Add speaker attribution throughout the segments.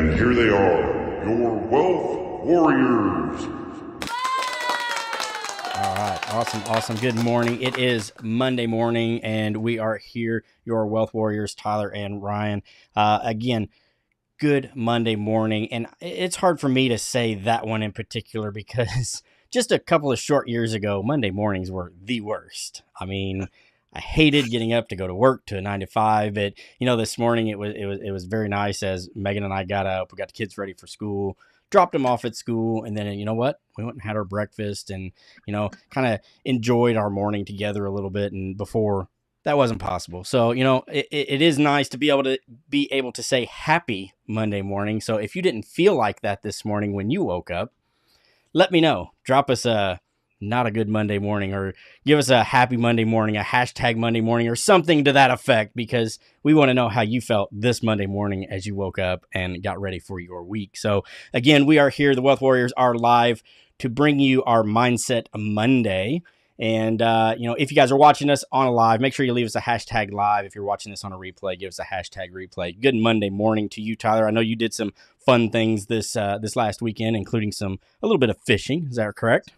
Speaker 1: And here they are, your Wealth Warriors.
Speaker 2: All right. Awesome. Good morning. It is Monday morning, and we are here, your Wealth Warriors, Tyler and Ryan. Again, good Monday morning. And it's hard for me to say that one in particular because just a couple of short years ago, Monday mornings were the worst. I mean, I hated getting up to go to work to a 9 to 5, but this morning it was very nice as Megan and I got up. We got the kids ready for school, dropped them off at school, and then you know what? We went and had our breakfast and kind of enjoyed our morning together a little bit. And before that wasn't possible. So, it is nice to be able to say happy Monday morning. So if you didn't feel like that this morning when you woke up, let me know. Drop us a not a good Monday morning, or give us a happy Monday morning, a hashtag Monday morning, or something to that effect, because we want to know how you felt this Monday morning as you woke up and got ready for your week. So again, we are here. The Wealth Warriors are live to bring you our Mindset Monday. And, if you guys are watching us on a live, make sure you leave us a hashtag live. If you're watching this on a replay, give us a hashtag replay. Good Monday morning to you, Tyler. I know you did some fun things this last weekend, including a little bit of fishing. Is that correct?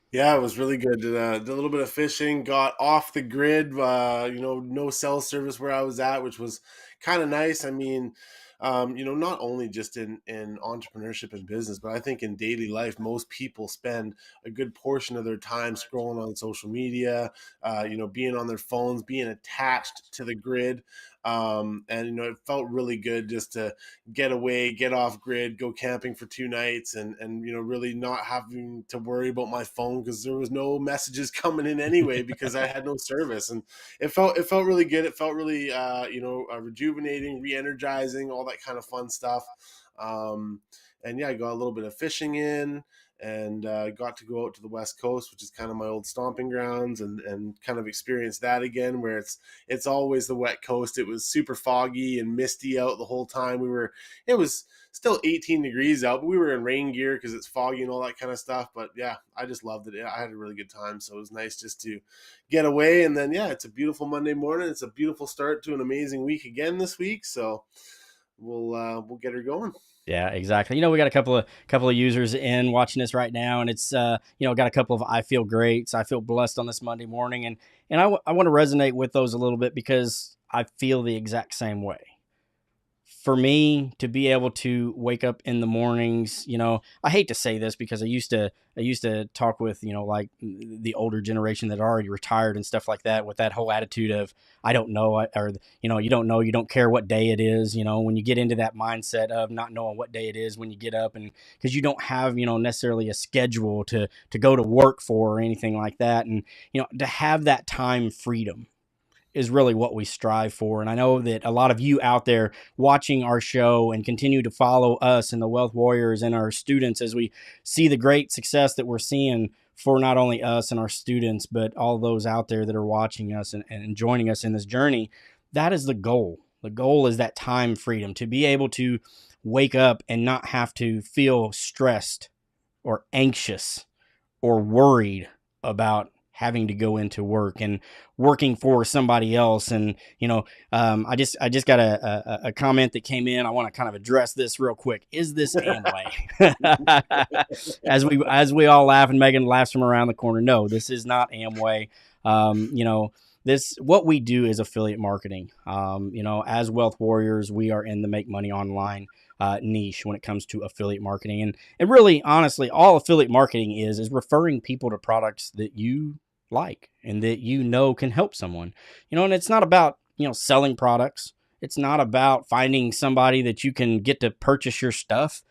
Speaker 3: Yeah, it was really good. Did a little bit of fishing, got off the grid, no cell service where I was at, which was kind of nice. I mean, not only just in entrepreneurship and business, but I think in daily life, most people spend a good portion of their time scrolling on social media, being on their phones, being attached to the grid. And it felt really good just to get away, get off grid, go camping for 2 nights, and really not having to worry about my phone because there was no messages coming in anyway because I had no service. And it felt really good. It felt really rejuvenating, re-energizing, all that kind of fun stuff. And yeah, I got a little bit of fishing in, and got to go out to the West Coast, which is kind of my old stomping grounds, and kind of experience that again, where it's always the wet coast. It was super foggy and misty out the whole time. It was still 18 degrees out, but we were in rain gear because it's foggy and all that kind of stuff. But yeah, I just loved it. I had a really good time. So it was nice just to get away. And then, yeah, it's a beautiful Monday morning. It's a beautiful start to an amazing week again this week. So we'll get her going.
Speaker 2: Yeah, exactly. We got a couple of users in watching this right now, and it's got a couple of I feel great. So I feel blessed on this Monday morning, and I want to resonate with those a little bit because I feel the exact same way. For me to be able to wake up in the mornings, I hate to say this because I used to talk with, like the older generation that are already retired and stuff like that, with that whole attitude of, I don't know, or, you don't know, you don't care what day it is. When you get into that mindset of not knowing what day it is when you get up, and because you don't have, necessarily a schedule to go to work for or anything like that. And, to have that time freedom is really what we strive for. And I know that a lot of you out there watching our show and continue to follow us and the Wealth Warriors and our students as we see the great success that we're seeing for not only us and our students, but all those out there that are watching us and joining us in this journey. That is the goal. The goal is that time freedom, to be able to wake up and not have to feel stressed or anxious or worried about having to go into work and working for somebody else. And, I just got a comment that came in. I want to kind of address this real quick. Is this Amway? as we all laugh, and Megan laughs from around the corner. No, this is not Amway. What we do is affiliate marketing. As Wealth Warriors, we are in the make money online niche when it comes to affiliate marketing. And really, honestly, all affiliate marketing is referring people to products that you like and that can help someone. And it's not about selling products. It's not about finding somebody that you can get to purchase your stuff.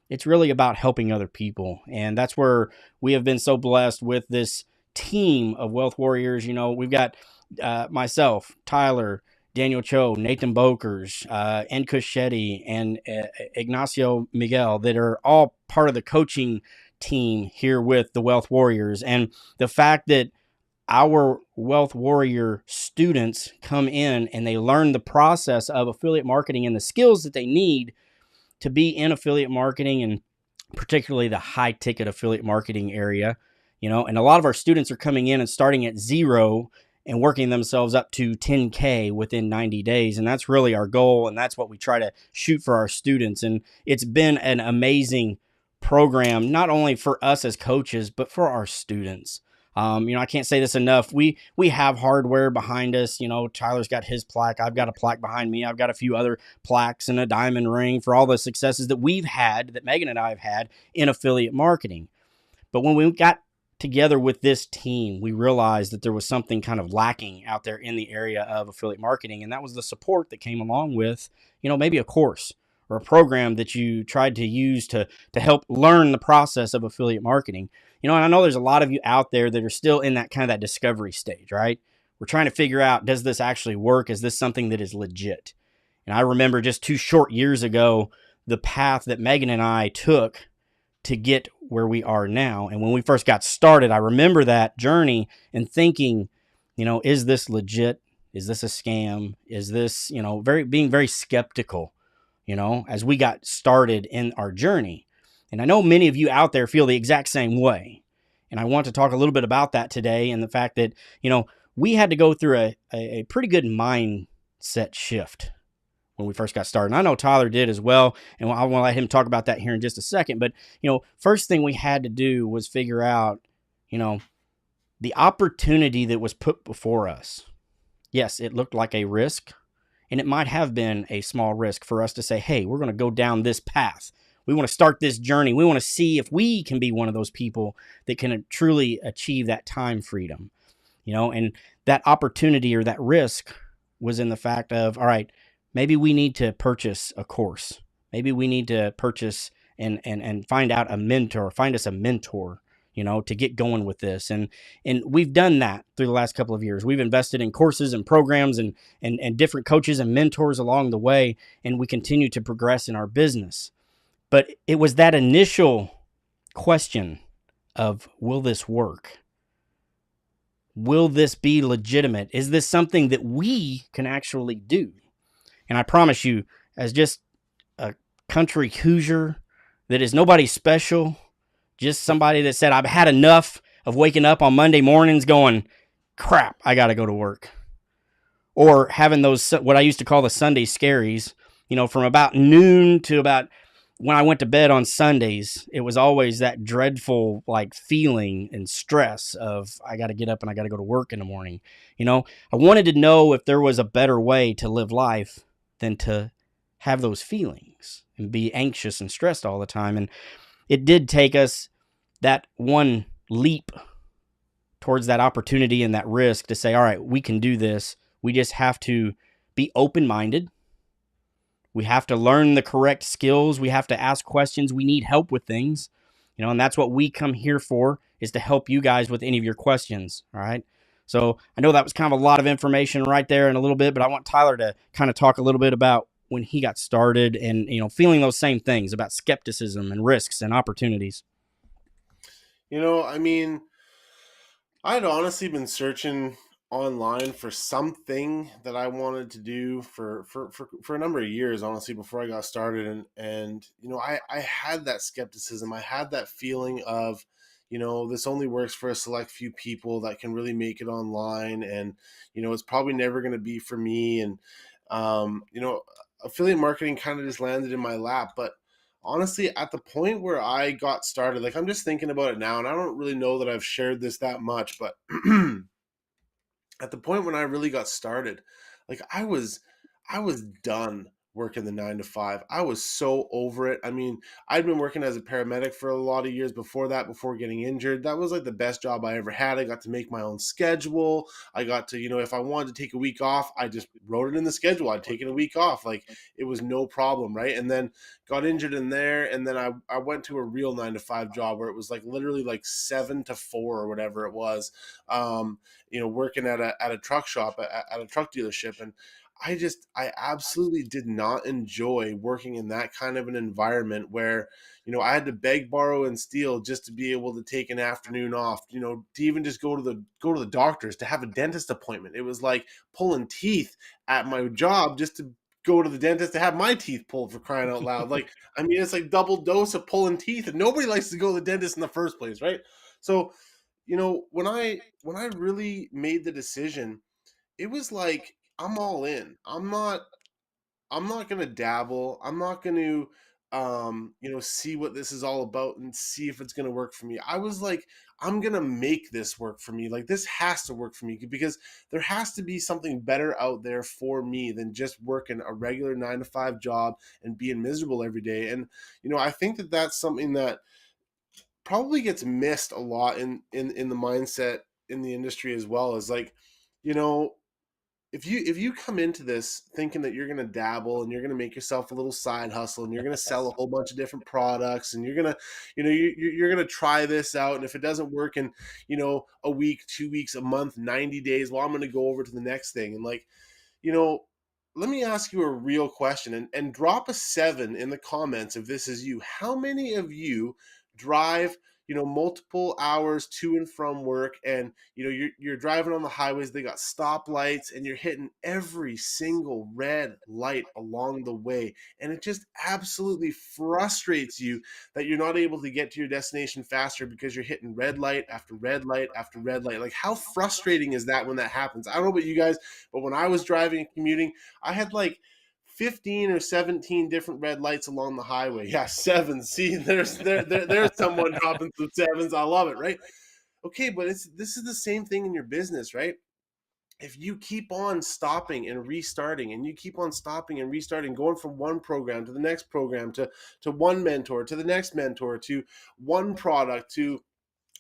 Speaker 2: It's really about helping other people. And that's where we have been so blessed with this team of Wealth Warriors. We've got myself, Tyler, Daniel Cho, Nathan Bokers, Enkush Shetty, and Ignacio Miguel that are all part of the coaching team here with the Wealth Warriors. And the fact that our Wealth Warrior students come in and they learn the process of affiliate marketing and the skills that they need to be in affiliate marketing, and particularly the high ticket affiliate marketing area, and a lot of our students are coming in and starting at zero and working themselves up to 10K within 90 days. And that's really our goal. And that's what we try to shoot for our students. And it's been an amazing program, not only for us as coaches, but for our students. I can't say this enough. We have hardware behind us. Tyler's got his plaque. I've got a plaque behind me. I've got a few other plaques and a diamond ring for all the successes that we've had, that Megan and I have had in affiliate marketing. But when we got together with this team, we realized that there was something kind of lacking out there in the area of affiliate marketing. And that was the support that came along with, maybe a course or a program that you tried to use to help learn the process of affiliate marketing. And I know there's a lot of you out there that are still in that kind of that discovery stage, right? We're trying to figure out, does this actually work? Is this something that is legit? And I remember just 2 short years ago, the path that Megan and I took to get where we are now. And when we first got started, I remember that journey and thinking, is this legit? Is this a scam? Is this, being very skeptical, as we got started in our journey. And I know many of you out there feel the exact same way. And I want to talk a little bit about that today, and the fact that, we had to go through a pretty good mindset shift when we first got started. And I know Tyler did as well. And I want to let him talk about that here in just a second. But, first thing we had to do was figure out, the opportunity that was put before us. Yes, it looked like a risk, and it might have been a small risk for us to say, hey, we're going to go down this path. We want to start this journey. We want to see if we can be one of those people that can truly achieve that time freedom, and that opportunity or that risk was in the fact of, all right, maybe we need to purchase a course. Maybe we need to purchase and find out a mentor, find us a mentor, to get going with this. And we've done that through the last couple of years. We've invested in courses and programs and different coaches and mentors along the way, and we continue to progress in our business. But it was that initial question of, will this work? Will this be legitimate? Is this something that we can actually do? And I promise you, as just a country Hoosier that is nobody special, just somebody that said, I've had enough of waking up on Monday mornings going, crap, I got to go to work. Or having those, what I used to call the Sunday scaries, from about noon to about when I went to bed on Sundays, it was always that dreadful feeling and stress of, I got to get up and I got to go to work in the morning. I wanted to know if there was a better way to live life than to have those feelings and be anxious and stressed all the time. And it did take us that one leap towards that opportunity and that risk to say, all right, we can do this. We just have to be open-minded. We have to learn the correct skills. We have to ask questions. We need help with things, and that's what we come here for, is to help you guys with any of your questions. All right. So I know that was kind of a lot of information right there in a little bit, but I want Tyler to kind of talk a little bit about when he got started and, feeling those same things about skepticism and risks and opportunities.
Speaker 3: I'd honestly been searching online for something that I wanted to do for a number of years, honestly, before I got started. And I had that skepticism. I had that feeling of, this only works for a select few people that can really make it online. And, it's probably never going to be for me. And, affiliate marketing kind of just landed in my lap. But honestly, at the point where I got started, I'm just thinking about it now, and I don't really know that I've shared this that much, but at the point when I really got started, I was done working the 9 to 5. I was so over it. I mean, I'd been working as a paramedic for a lot of years before that, before getting injured. That was the best job I ever had. I got to make my own schedule. I got to, if I wanted to take a week off, I just wrote it in the schedule. I'd taken a week off. It was no problem, right? And then got injured in there. And then I went to a real 9 to 5 job where it was literally 7 to 4 or whatever it was, working at a truck shop, at a truck dealership. And I absolutely did not enjoy working in that kind of an environment where, I had to beg, borrow, and steal just to be able to take an afternoon off, to even just go to the doctors, to have a dentist appointment. It was like pulling teeth at my job just to go to the dentist to have my teeth pulled, for crying out loud. It's double dose of pulling teeth, and nobody likes to go to the dentist in the first place, right? So, when I really made the decision, it was like I'm all in. I'm not going to dabble. I'm not going to see what this is all about and see if it's going to work for me. I was like, I'm going to make this work for me. Like, this has to work for me because there has to be something better out there for me than just working a regular 9 to 5 job and being miserable every day. And I think that that's something that probably gets missed a lot in the mindset in the industry as well. Is like, you know if you come into this thinking that you're going to dabble and you're going to make yourself a little side hustle and you're going to sell a whole bunch of different products and you're going to you're going to try this out, and if it doesn't work in a week, 2 weeks, a month, 90 days, well, I'm going to go over to the next thing. And like, you know let me ask you a real question, and drop a 7 in the comments if this is you. How many of you drive multiple hours to and from work, and you're driving on the highways, they got stoplights, and you're hitting every single red light along the way, and it just absolutely frustrates you that you're not able to get to your destination faster because you're hitting red light after red light after red light? Like, how frustrating is that when that happens? I don't know about you guys, but when I was driving and commuting, I had like 15 or 17 different red lights along the highway. Yeah, 7. See, there's someone dropping some 7s. I love it, right? Okay, but this is the same thing in your business, right? If you keep on stopping and restarting, and you keep on stopping and restarting, going from one program to the next program, to one mentor, to the next mentor, to one product, to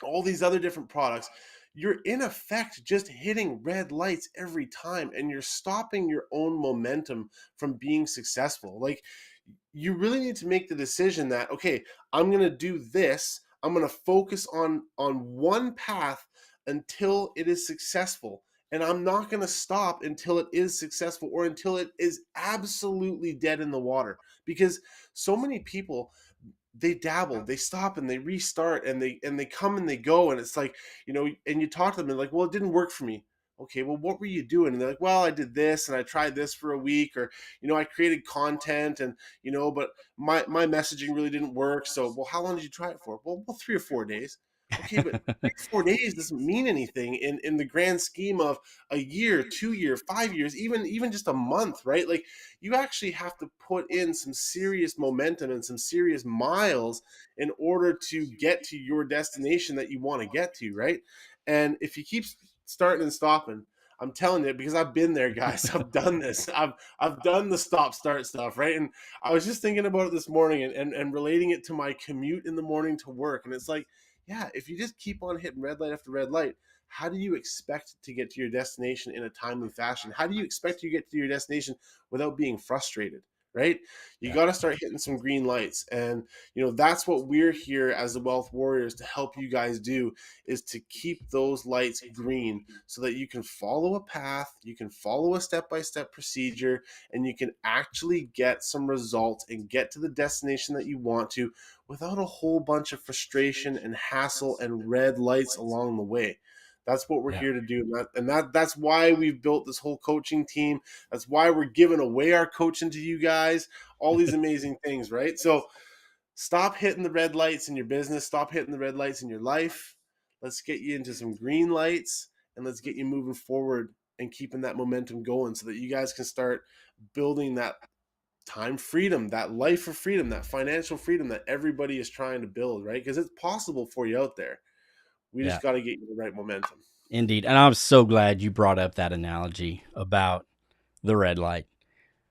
Speaker 3: all these other different products, you're in effect just hitting red lights every time, and you're stopping your own momentum from being successful. Like, you really need to make the decision that, okay, I'm going to do this. I'm going to focus on one path until it is successful. And I'm not going to stop until it is successful, or until it is absolutely dead in the water. Because so many people, they dabble, they stop, and they restart, and they come and they go, and it's like, and you talk to them, and like, well, it didn't work for me. Okay, well, what were you doing? And they're like, well, I did this, and I tried this for a week, or I created content, and but my messaging really didn't work. So, well, how long did you try it for? Well, 3 or 4 days. Okay, but 3 or 4 days doesn't mean anything in the grand scheme of a year, 2 year, 5 years, even just a month, right? Like, you actually have to put in some serious momentum and some serious miles in order to get to your destination that you want to get to, right? And if you keep starting and stopping, I'm telling you, because I've been there, guys. I've done this. I've done the stop start stuff, right? And I was just thinking about it this morning, and relating it to my commute in the morning to work. And it's like, yeah, if you just keep on hitting red light after red light, how do you expect to get to your destination in a timely fashion? How do you expect to get to your destination without being frustrated, right? You got to start hitting some green lights. And, that's what we're here as the Wealth Warriors to help you guys do, is to keep those lights green so that you can follow a path, you can follow a step-by-step procedure, and you can actually get some results and get to the destination that you want to without a whole bunch of frustration and hassle and red lights along the way. That's what we're here to do. That's why we've built this whole coaching team. That's why we're giving away our coaching to you guys, all these amazing things, right? So stop hitting the red lights in your business. Stop hitting the red lights in your life. Let's get you into some green lights, and let's get you moving forward and keeping that momentum going so that you guys can start building that time freedom, that life of freedom, that financial freedom that everybody is trying to build, right? Because it's possible for you out there. We just got to get you the right momentum.
Speaker 2: Indeed. And I'm so glad you brought up that analogy about the red light.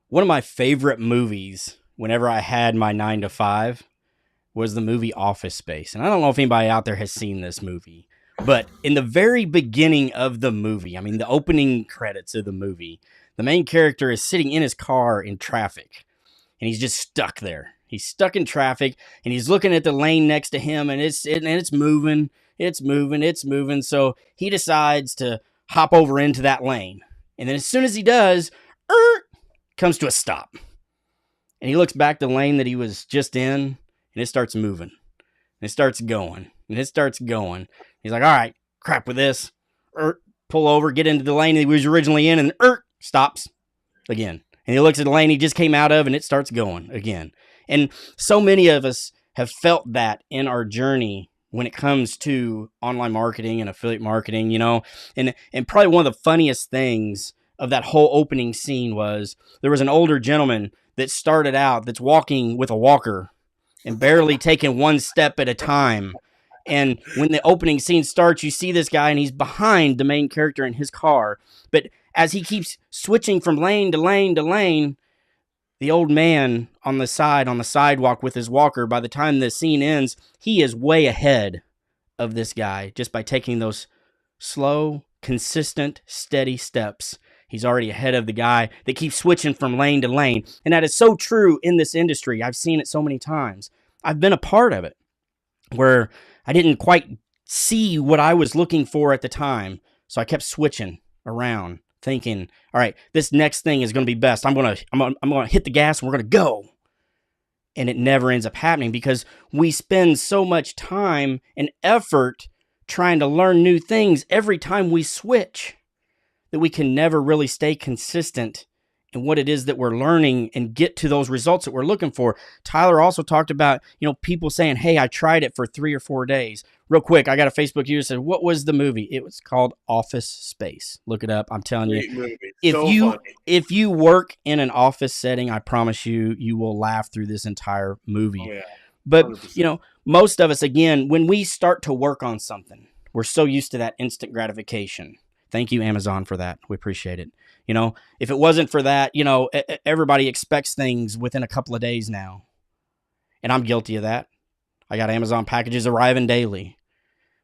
Speaker 2: One of my favorite movies whenever I had my 9 to 5 was the movie Office Space. And I don't know if anybody out there has seen this movie, but in the very beginning of the movie, I mean, the opening credits of the movie, the main character is sitting in his car in traffic, and he's just stuck there. He's stuck in traffic, and he's looking at the lane next to him, and it's moving. It's moving. So he decides to hop over into that lane. And then as soon as he does, comes to a stop. And he looks back the lane that he was just in, and it starts moving. And it starts going. And it starts going. He's like, all right, crap with this. Pull over, get into the lane he was originally in, and stops again. And he looks at the lane he just came out of, and it starts going again. And so many of us have felt that in our journey when it comes to online marketing and affiliate marketing, and probably one of the funniest things of that whole opening scene was there was an older gentleman that started out that's walking with a walker and barely taking one step at a time. And when the opening scene starts, you see this guy and he's behind the main character in his car. But as he keeps switching from lane to lane to lane, the old man on the sidewalk with his walker, by the time the scene ends, he is way ahead of this guy just by taking those slow, consistent, steady steps. He's already ahead of the guy that keeps switching from lane to lane. And that is so true in this industry. I've seen it so many times. I've been a part of it where I didn't quite see what I was looking for at the time. So I kept switching around, thinking, all right, this next thing is going to be best. I'm going to hit the gas and we're going to go. And it never ends up happening because we spend so much time and effort trying to learn new things every time we switch that we can never really stay consistent in what it is that we're learning and get to those results that we're looking for. Tyler also talked about, people saying, hey, I tried it for 3 or 4 days. Real quick, I got a Facebook user said, what was the movie? It was called Office Space. Look it up. I'm telling you, if you work in an office setting, I promise you will laugh through this entire movie. Oh, yeah. But, 100%. Most of us, again, when we start to work on something, we're so used to that instant gratification. Thank you, Amazon, for that. We appreciate it. If it wasn't for that, everybody expects things within a couple of days now. And I'm guilty of that. I got Amazon packages arriving daily.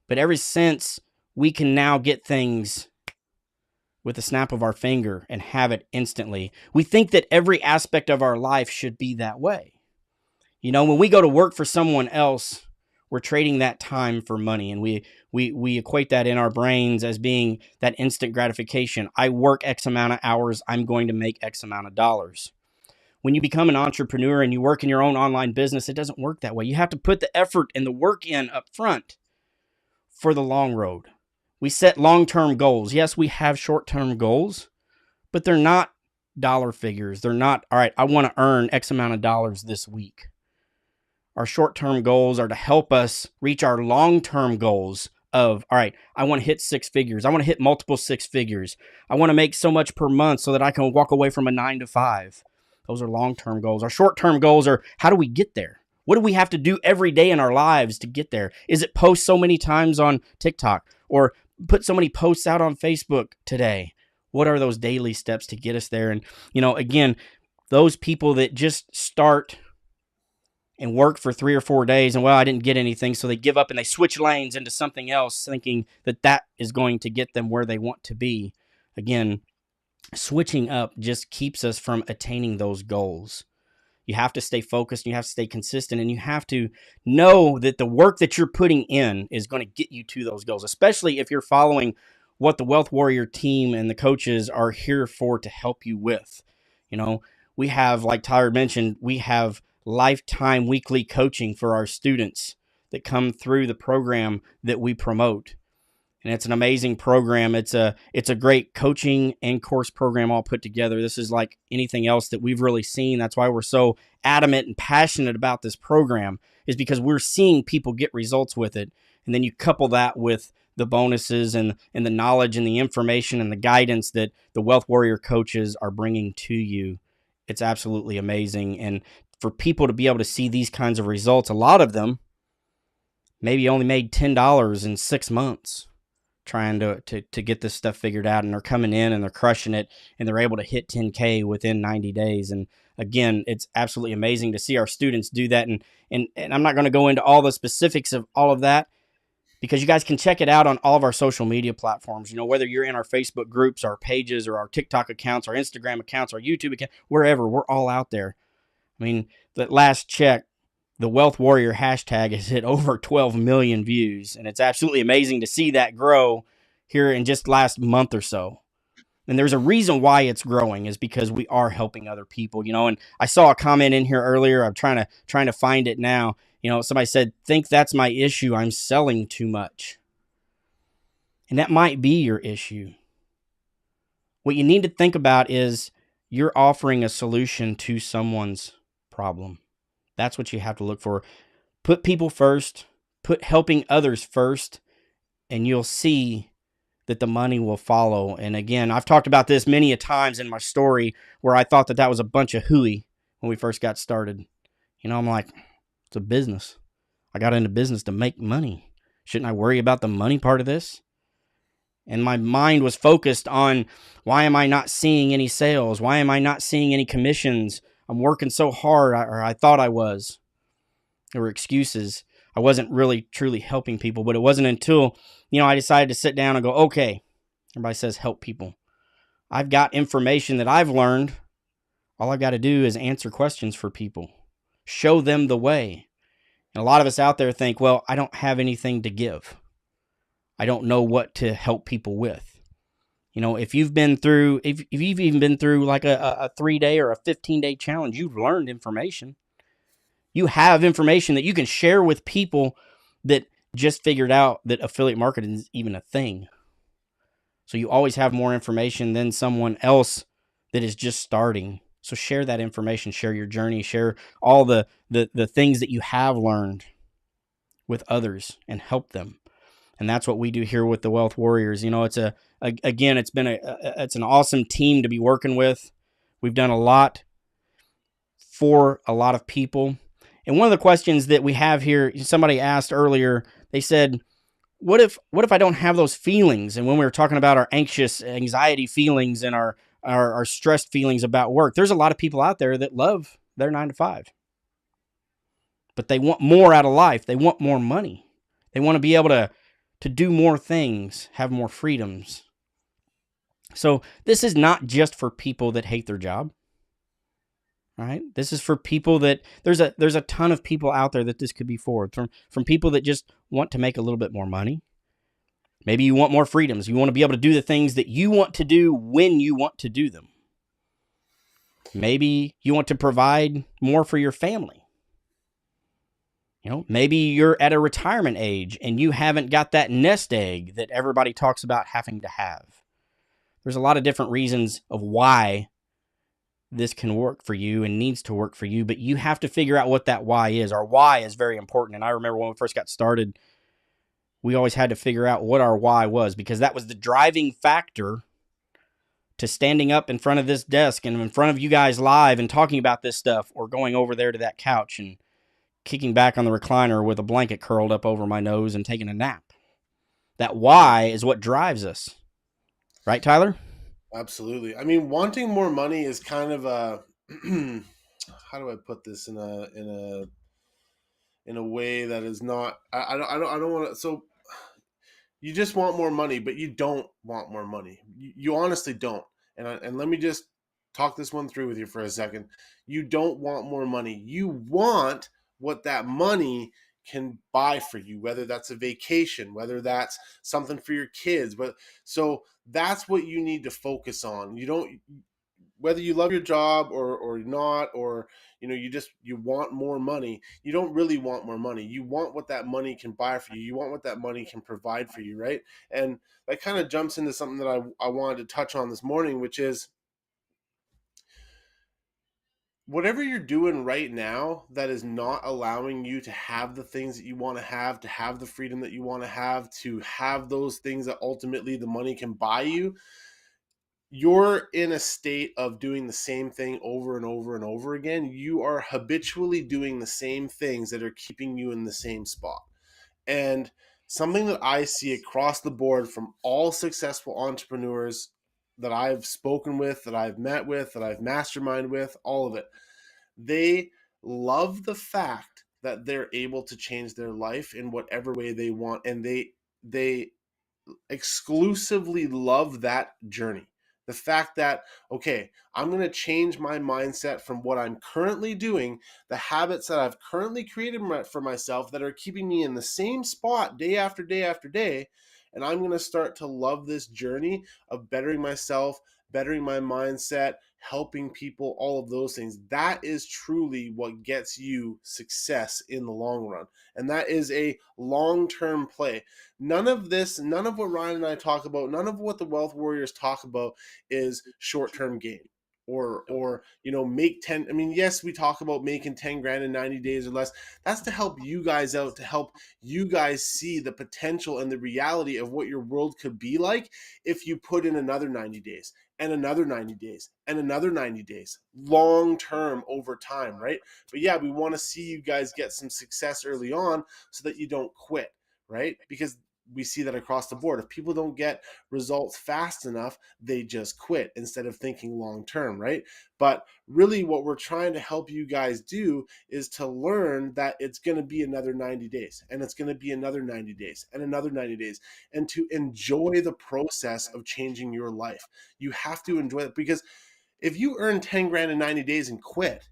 Speaker 2: But ever since we can now get things with the snap of our finger and have it instantly, we think that every aspect of our life should be that way. When we go to work for someone else, we're trading that time for money, and we equate that in our brains as being that instant gratification. I work X amount of hours, I'm going to make X amount of dollars. When you become an entrepreneur and you work in your own online business, it doesn't work that way. You have to put the effort and the work in up front for the long road. We set long-term goals. Yes, we have short-term goals, but they're not dollar figures. They're not, all right, I want to earn X amount of dollars this week. Our short-term goals are to help us reach our long-term goals of, all right, I want to hit 6 figures. I want to hit multiple 6 figures. I want to make so much per month so that I can walk away from a 9 to 5. Those are long-term goals. Our short-term goals are, how do we get there? What do we have to do every day in our lives to get there? Is it post so many times on TikTok or put so many posts out on Facebook today? What are those daily steps to get us there? And, again, those people that just start and work for 3 or 4 days and, well, I didn't get anything, so they give up and they switch lanes into something else thinking that is going to get them where they want to be. Again, switching up just keeps us from attaining those goals. You have to stay focused, you have to stay consistent, and you have to know that the work that you're putting in is going to get you to those goals, especially if you're following what the Wealth Warrior team and the coaches are here for to help you with. We have, like Tyler mentioned, we have lifetime weekly coaching for our students that come through the program that we promote. And it's an amazing program. It's a great coaching and course program all put together. This is like anything else that we've really seen. That's why we're so adamant and passionate about this program, is because we're seeing people get results with it. And then you couple that with the bonuses and the knowledge and the information and the guidance that the Wealth Warrior coaches are bringing to you. It's absolutely amazing. And for people to be able to see these kinds of results, a lot of them maybe only made $10 in 6 months trying to get this stuff figured out, and they're coming in and they're crushing it, and they're able to hit 10K within 90 days. And again, it's absolutely amazing to see our students do that. And I'm not going to go into all the specifics of all of that, because you guys can check it out on all of our social media platforms. Whether you're in our Facebook groups, our pages, or our TikTok accounts, our Instagram accounts, our YouTube account, wherever, we're all out there. I mean, that last check, the Wealth Warrior hashtag has hit over 12 million views, and it's absolutely amazing to see that grow here in just last month or so. And there's a reason why it's growing, is because we are helping other people, and I saw a comment in here earlier. I'm trying to find it now. Somebody said, think that's my issue. I'm selling too much. And that might be your issue. What you need to think about is you're offering a solution to someone's problem. That's what you have to look for. Put people first. Put helping others first, and you'll see that the money will follow. And again, I've talked about this many a times in my story where I thought that was a bunch of hooey when we first got started. I'm like, it's a business. I got into business to make money. Shouldn't I worry about the money part of this? And my mind was focused on, why am I not seeing any sales? Why am I not seeing any commissions? I'm working so hard, or I thought I was. There were excuses. I wasn't really truly helping people, but it wasn't until, I decided to sit down and go, okay, everybody says help people. I've got information that I've learned. All I've got to do is answer questions for people, show them the way. And a lot of us out there think, well, I don't have anything to give. I don't know what to help people with. If you've even been through like a 3-day or a 15-day challenge, you've learned information. You have information that you can share with people that just figured out that affiliate marketing is even a thing. So you always have more information than someone else that is just starting. So share that information, share your journey, share all the things that you have learned with others and help them. And that's what we do here with the Wealth Warriors. It's it's an awesome team to be working with. We've done a lot for a lot of people. And one of the questions that we have here, somebody asked earlier, they said, what if I don't have those feelings? And when we were talking about our anxiety feelings and our stressed feelings about work, there's a lot of people out there that love their 9-to-5, but they want more out of life. They want more money. They want to be able to do more things, have more freedoms. So this is not just for people that hate their job, right? This is for people that there's a ton of people out there that this could be for, from people that just want to make a little bit more money. Maybe you want more freedoms. You want to be able to do the things that you want to do when you want to do them. Maybe you want to provide more for your family. Maybe you're at a retirement age and you haven't got that nest egg that everybody talks about having to have. There's a lot of different reasons of why this can work for you and needs to work for you, but you have to figure out what that why is. Our why is very important. And I remember when we first got started, we always had to figure out what our why was, because that was the driving factor to standing up in front of this desk and in front of you guys live and talking about this stuff, or going over there to that couch and kicking back on the recliner with a blanket curled up over my nose and taking a nap. That why is what drives us. Right, Tyler?
Speaker 3: Absolutely. I mean, wanting more money is kind of a how do I put this in a way that is not, I don't want to. So you just want more money, but you don't want more money. You honestly don't. And let me just talk this one through with you for a second. You don't want more money. You want what that money can buy for you, whether that's a vacation, whether that's something for your kids. But so that's what you need to focus on. You don't, whether you love your job or not, or you want more money. You don't really want more money. You want what that money can buy for you. You want what that money can provide for you, right? And that kind of jumps into something that I wanted to touch on this morning, which is whatever you're doing right now that is not allowing you to have the things that you want to have the freedom that you want to have those things that ultimately the money can buy you. You're in a state of doing the same thing over and over and over again. You are habitually doing the same things that are keeping you in the same spot. And something that I see across the board from all successful entrepreneurs that I've spoken with, that I've met with, that I've masterminded with, all of it, they love the fact that they're able to change their life in whatever way they want. And they exclusively love that journey. The fact that, okay, I'm going to change my mindset from what I'm currently doing, the habits that I've currently created for myself that are keeping me in the same spot day after day after day. And I'm going to start to love this journey of bettering myself, bettering my mindset, helping people, all of those things. That is truly what gets you success in the long run. And that is a long-term play. None of what Ryan and I talk about, none of what the Wealth Warriors talk about is short-term gain. or make 10. I mean, yes, we talk about making 10 grand in 90 days or less. That's to help you guys out, to help you guys see the potential and the reality of what your world could be like if you put in another 90 days and another 90 days and another 90 days, long term, over time, right? But yeah, we want to see you guys get some success early on so that you don't quit, right? Because we see that across the board. If people don't get results fast enough, they just quit instead of thinking long term, right? But really, what we're trying to help you guys do is to learn that it's going to be another 90 days, and it's going to be another 90 days, and another 90 days, and to enjoy the process of changing your life. You have to enjoy it, because if you earn 10 grand in 90 days and quit,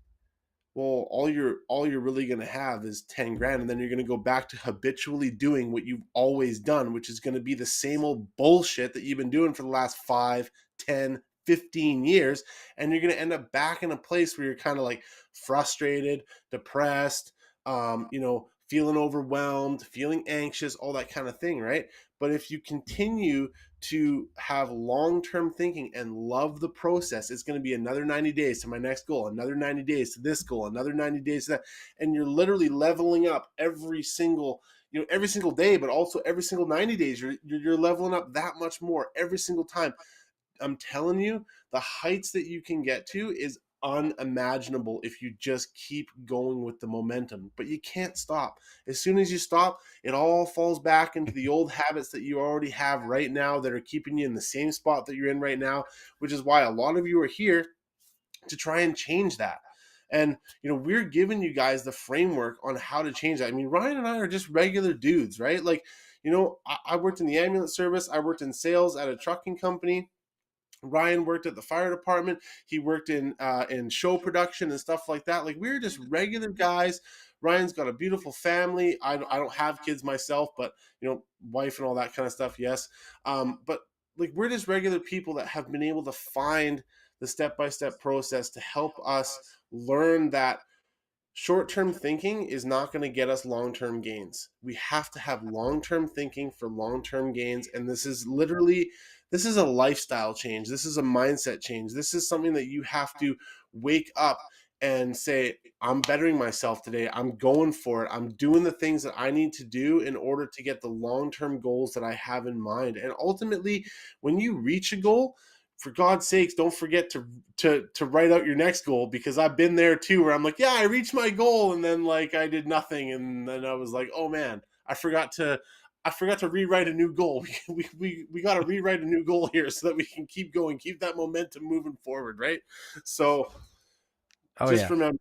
Speaker 3: well, all you're really going to have is 10 grand, and then you're going to go back to habitually doing what you've always done, which is going to be the same old bullshit that you've been doing for the last 5, 10, 15 years. And you're going to end up back in a place where you're kind of like frustrated, depressed, feeling overwhelmed, feeling anxious, all that kind of thing, right? But if you continue to have long-term thinking and love the process, it's going to be another 90 days to my next goal, another 90 days to this goal, another 90 days to that. And you're literally leveling up every single day, but also every single 90 days, you're leveling up that much more every single time. I'm telling you, the heights that you can get to is unimaginable if you just keep going with the momentum. But you can't stop. As soon as you stop, it all falls back into the old habits that you already have right now that are keeping you in the same spot that you're in right now, which is why a lot of you are here to try and change that. And we're giving you guys the framework on how to change that. I mean, Ryan and I are just regular dudes, right? Like, I worked in the ambulance service. I worked in sales at a trucking company. Ryan worked at the fire department. He worked in show production and stuff like that. Like, we're just regular guys. Ryan's got a beautiful family. I don't have kids myself, but wife and all that kind of stuff, yes. But like, we're just regular people that have been able to find the step-by-step process to help us learn that short-term thinking is not going to get us long-term gains. We have to have long-term thinking for long-term gains. And this is a lifestyle change. This is a mindset change. This is something that you have to wake up and say, I'm bettering myself today. I'm going for it. I'm doing the things that I need to do in order to get the long-term goals that I have in mind. And ultimately, when you reach a goal, for God's sakes, don't forget to write out your next goal, because I've been there too, where I'm like, yeah, I reached my goal, and then like I did nothing, and then I was like, oh man, I forgot to rewrite a new goal. We got to rewrite a new goal here so that we can keep going, keep that momentum moving forward, right? So, remember,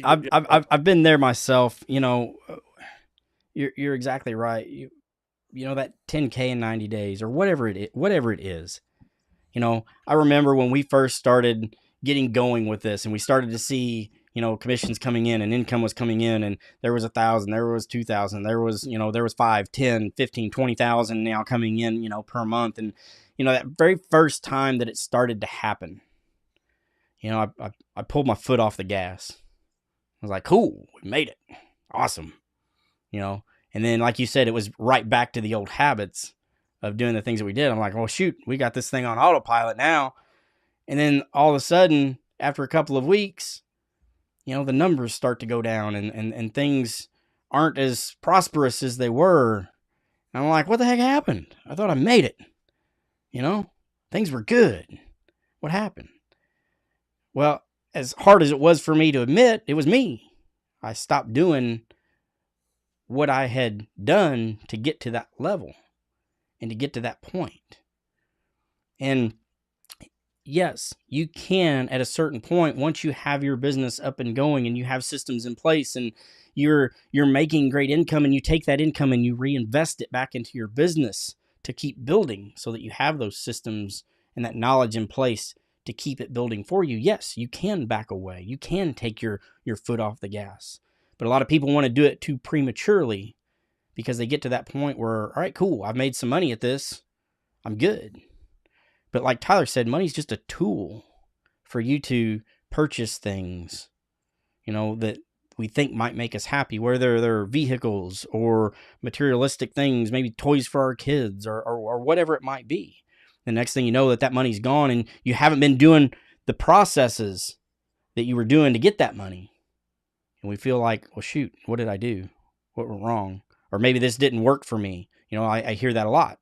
Speaker 2: I've been there myself. You're exactly right. That 10K in 90 days or whatever it is. I remember when we first started getting going with this, and we started to see, commissions coming in and income was coming in, and there was 1,000, there was 2,000, there was 5, 10, 15, 20,000 now coming in, per month. And, that very first time that it started to happen, I pulled my foot off the gas. I was like, cool, we made it. Awesome. And then, like you said, it was right back to the old habits of doing the things that we did. I'm like, well, shoot, we got this thing on autopilot now. And then all of a sudden, after a couple of weeks, the numbers start to go down, and things aren't as prosperous as they were. And I'm like, what the heck happened? I thought I made it. Things were good. What happened? Well, as hard as it was for me to admit, it was me. I stopped doing what I had done to get to that level and to get to that point. And yes, you can, at a certain point, once you have your business up and going and you have systems in place and you're making great income, and you take that income and you reinvest it back into your business to keep building, so that you have those systems and that knowledge in place to keep it building for you. Yes, you can back away. You can take your foot off the gas. But a lot of people want to do it too prematurely, because they get to that point where, all right, cool, I've made some money at this, I'm good. But like Tyler said, money's just a tool for you to purchase things, that we think might make us happy, whether they're vehicles or materialistic things, maybe toys for our kids or whatever it might be. The next thing you know, that money's gone, and you haven't been doing the processes that you were doing to get that money. And we feel like, well, shoot, what did I do? What went wrong? Or maybe this didn't work for me. I hear that a lot.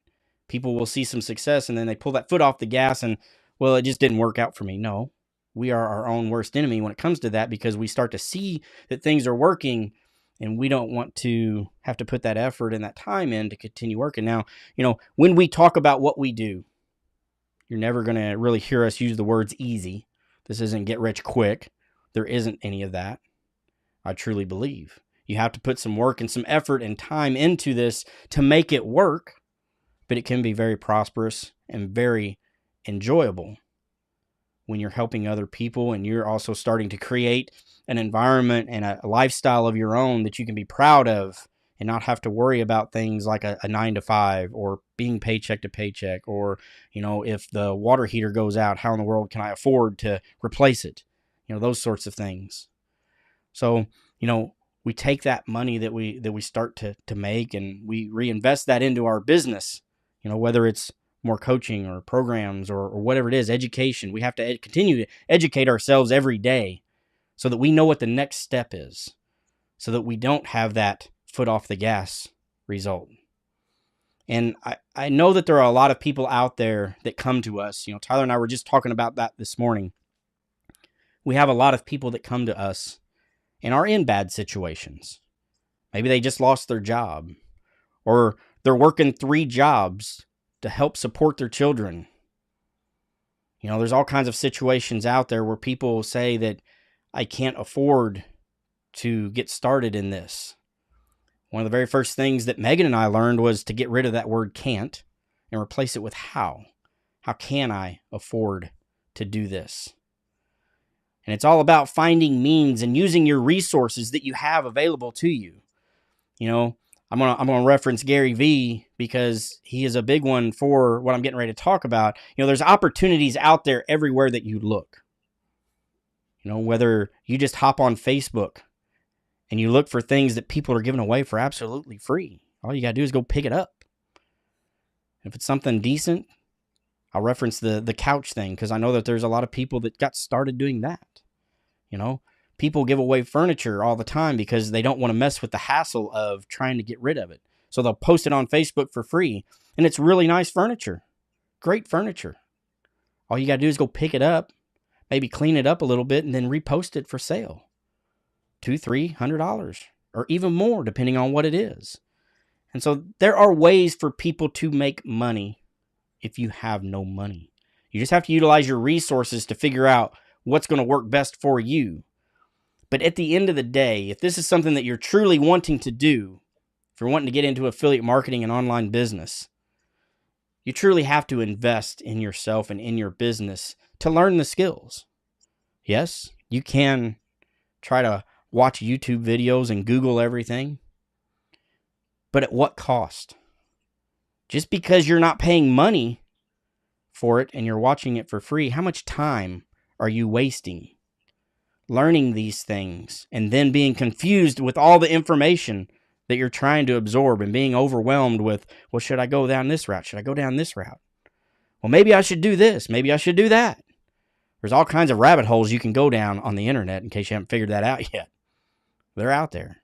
Speaker 2: People will see some success and then they pull that foot off the gas and, well, it just didn't work out for me. No, we are our own worst enemy when it comes to that, because we start to see that things are working and we don't want to have to put that effort and that time in to continue working. Now, when we talk about what we do, you're never going to really hear us use the words easy. This isn't get rich quick. There isn't any of that. I truly believe you have to put some work and some effort and time into this to make it work, but it can be very prosperous and very enjoyable when you're helping other people and you're also starting to create an environment and a lifestyle of your own that you can be proud of and not have to worry about things like a 9-to-5 or being paycheck to paycheck, or, if the water heater goes out, how in the world can I afford to replace it? Those sorts of things. So, we take that money that we start to make and we reinvest that into our business, whether it's more coaching or programs or whatever it is, education. We have to continue to educate ourselves every day so that we know what the next step is, so that we don't have that foot off the gas result. And I know that there are a lot of people out there that come to us. Tyler and I were just talking about that this morning. We have a lot of people that come to us and are in bad situations. Maybe they just lost their job, or they're working 3 jobs to help support their children. There's all kinds of situations out there where people say that I can't afford to get started in this. One of the very first things that Megan and I learned was to get rid of that word can't and replace it with how. How can I afford to do this? And it's all about finding means and using your resources that you have available to you. I'm gonna reference Gary Vee because he is a big one for what I'm getting ready to talk about. There's opportunities out there everywhere that you look. Whether you just hop on Facebook and you look for things that people are giving away for absolutely free. All you got to do is go pick it up. If it's something decent, I'll reference the couch thing because I know that there's a lot of people that got started doing that. People give away furniture all the time because they don't want to mess with the hassle of trying to get rid of it. So they'll post it on Facebook for free. And it's really nice furniture. Great furniture. All you got to do is go pick it up, maybe clean it up a little bit, and then repost it for sale. $200-$300 or even more, depending on what it is. And so there are ways for people to make money if you have no money. You just have to utilize your resources to figure out what's going to work best for you. But at the end of the day, if this is something that you're truly wanting to do, if you're wanting to get into affiliate marketing and online business, you truly have to invest in yourself and in your business to learn the skills. Yes, you can try to watch YouTube videos and Google everything, but at what cost? Just because you're not paying money for it and you're watching it for free, how much time are you wasting learning these things and then being confused with all the information that you're trying to absorb and being overwhelmed with, well, should I go down this route? Should I go down this route? Well, maybe I should do this. Maybe I should do that. There's all kinds of rabbit holes you can go down on the internet in case you haven't figured that out yet. They're out there.